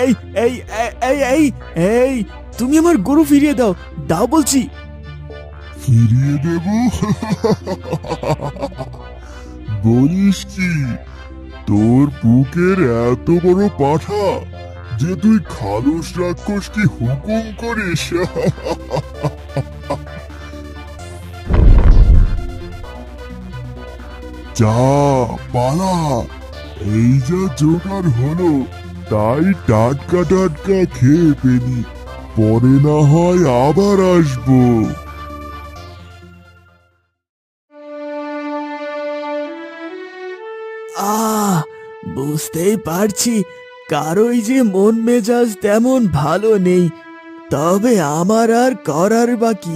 এই এই এই এই এই তুমি আমার গরু ফিরিয়ে দাও, দাও বলছি। ফিরিয়ে দেব? বলিস কি, তোর বুকের এত বড় পাঠা যে তুই খালুস রাক্ষসকে হুকুম করিস? যা, পালা। এই যা জোগাড় হলো, তাই টাটকা টাটকা খেয়ে ফেলি, পরে না হয় আবার আসবো। আহ, বুঝতেই পারছি কারোই যে মন মেজাজ তেমন ভালো নেই, তবে আমার আর করার বা কি